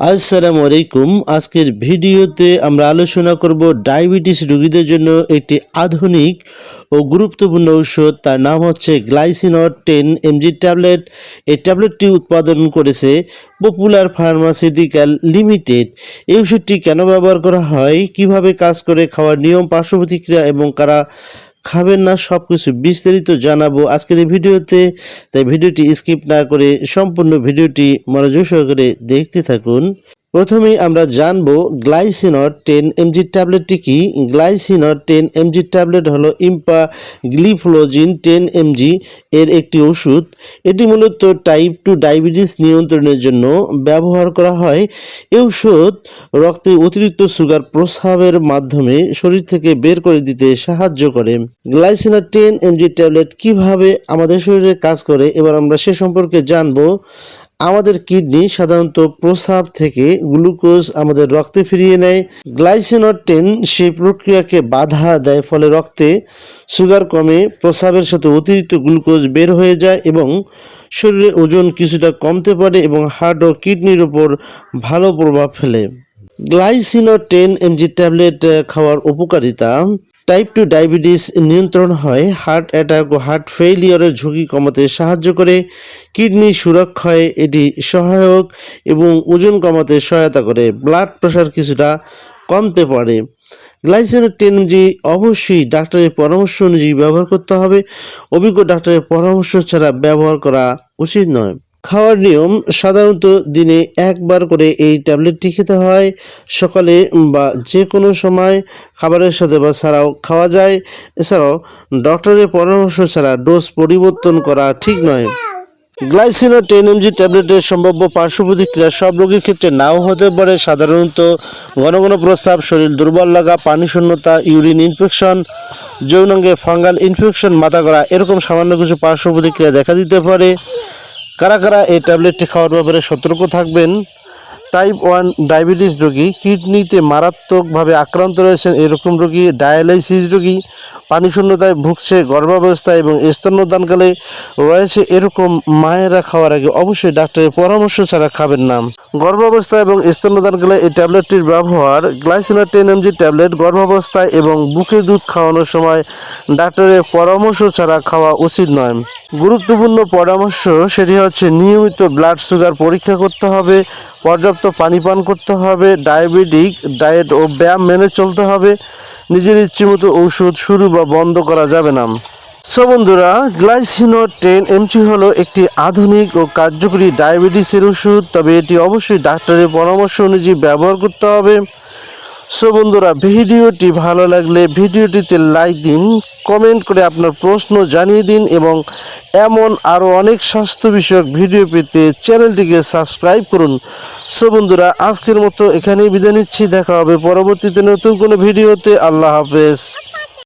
আসসালামু আলাইকুম। আজকের ভিডিওতে আমরা আলোচনা করব ডায়াবেটিস রোগীদের জন্য একটি আধুনিক ও গুরুত্বপূর্ণ ঔষধ। তার নাম হচ্ছে গ্লাইসিনট 10 mg ট্যাবলেট। এই ট্যাবলেটটি উৎপাদন করেছে পপুলার ফার্মাসিউটিক্যাল লিমিটেড। এই ওষুধটি কেন ব্যবহার করা হয়, কিভাবে কাজ করে, খাওয়ার নিয়ম, পার্শ্ব প্রতিক্রিয়া এবং কারা খাবেন না, সব কিছু বিস্তারিত জানাবো আজকের এই ভিডিওতে। তাই ভিডিওটি স্কিপ না করে সম্পূর্ণ ভিডিওটি মনোযোগ সহকারে দেখতে থাকুন। প্রথমেই আমরা জানবো গ্লাইসিনট 10 mg ট্যাবলেটটি কি। গ্লাইসিনট 10 mg ট্যাবলেট হলো ইম্পাগ্লিফ্লোজিন 10 mg এর একটি ওষুধ। এটি মূলত টাইপ 2 ডায়াবেটিস নিয়ন্ত্রণের জন্য ব্যবহার করা হয়। এই ওষুধ রক্তে অতিরিক্ত সুগার প্রস্রাবের মাধ্যমে শরীর থেকে বের করে দিতে সাহায্য করে। গ্লাইসিনট 10 mg ট্যাবলেট কিভাবে আমাদের শরীরে কাজ করে এবার আমরা সে সম্পর্কে জানবো। আমাদের কিডনি সাধারণত প্রস্রাব থেকে গ্লুকোজ আমাদের রক্তে ফিরিয়ে নেয়। গ্লাইসিনট 10 সেই প্রক্রিয়াকে বাধা দেয়, ফলে রক্তে সুগার কমে, প্রস্রাবের সাথে অতিরিক্ত গ্লুকোজ বের হয়ে যায় এবং শরীরের ওজন কিছুটা কমতে পারে এবং হার্ট ও কিডনির উপর ভালো প্রভাব ফেলে। গ্লাইসিনট 10 mg ট্যাবলেট খাওয়ার উপকারিতা: টাইপ 2 ডায়াবেটিস নিয়ন্ত্রণ হয়, হার্ট অ্যাটাক ও হার্ট ফেইলিওরের ঝুঁকি কমাতে সাহায্য করে, কিডনি সুরক্ষায় এটি সহায়ক এবং ওজন কমাতে সহায়তা করে, ব্লাড প্রেশার কিছুটা কমতে পারে। গ্লাইসিনট 10 mg অবশ্যই ডাক্তারের পরামর্শ অনুযায়ী ব্যবহার করতে হবে। অভিজ্ঞ ডাক্তারের পরামর্শ ছাড়া ব্যবহার করা উচিত নয়। খাওয়ার নিয়ম: সাধারণত দিনে একবার করে এই ট্যাবলেটটি খেতে হয়। সকালে বা যে কোনো সময় খাবারের সাথে বা ছাড়াও খাওয়া যায়। এছাড়াও ডক্টরের পরামর্শ ছাড়া ডোজ পরিবর্তন করা ঠিক নয়। গ্লাইসিনট 10 mg ট্যাবলেটের সম্ভাব্য পার্শ্ব প্রতিক্রিয়া সব রোগীর ক্ষেত্রে নাও হতে পারে। সাধারণত ঘন ঘন প্রস্রাব, শরীর দুর্বল লাগা, পানি শূন্যতা, ইউরিন ইনফেকশন, যৌনাঙ্গে ফাঙ্গাল ইনফেকশন, মাথা ঘোরা এরকম সামান্য কিছু পার্শ্ব প্রতিক্রিয়া দেখা দিতে পারে। কারা কারা এই ট্যাবলেটটি খাওয়ার ব্যাপারে সতর্ক থাকবেন? টাইপ 1 ডায়াবেটিস রোগী, কিডনিতে মারাত্মকভাবে আক্রান্ত রয়েছেন এরকম রোগী, ডায়ালাইসিস রোগী, পানি শূন্যতায় ভুগছে, গর্ভাবস্থায় এবং স্তন্যদানকালে রয়েছে এরকম মায়েরা খাওয়ার আগে অবশ্যই ডাক্তারের পরামর্শ ছাড়া খাবেন না। গর্ভাবস্থা এবং স্তন্যদানকালে এই ট্যাবলেটটির ব্যবহার: গ্লাইসিনট 10 mg ট্যাবলেট গর্ভাবস্থায় এবং বুকের দুধ খাওয়ানোর সময় ডাক্তারের পরামর্শ ছাড়া খাওয়া উচিত নয়। গুরুত্বপূর্ণ পরামর্শ সেটি হচ্ছে নিয়মিত ব্লাড সুগার পরীক্ষা করতে হবে, পর্যাপ্ত পানি পান করতে হবে, ডায়াবেটিক ডায়েট ও ব্যায়াম মেনে চলতে হবে। নিজের ইচ্ছেমতো ঔষধ শুরু বা বন্ধ করা যাবে না। সো বন্ধুরা, গ্লাইসিনট 10 mg হলো একটি আধুনিক ও কার্যকরী ডায়াবেটিসের ওষুধ, তবে এটি অবশ্যই ডাক্তারের পরামর্শ অনুযায়ী ব্যবহার করতে হবে। সো বন্ধুরা, ভিডিওটি ভালো লাগলে ভিডিওটিতে লাইক দিন, কমেন্ট করে আপনার প্রশ্ন জানিয়ে দিন এবং এমন আরও অনেক স্বাস্থ্য বিষয়ক ভিডিও পেতে চ্যানেলটিকে সাবস্ক্রাইব করুন। সো বন্ধুরা, আজকের মতো এখানেই বিদায় নিচ্ছি। দেখা হবে পরবর্তীতে নতুন কোনো ভিডিওতে। আল্লাহ হাফেজ।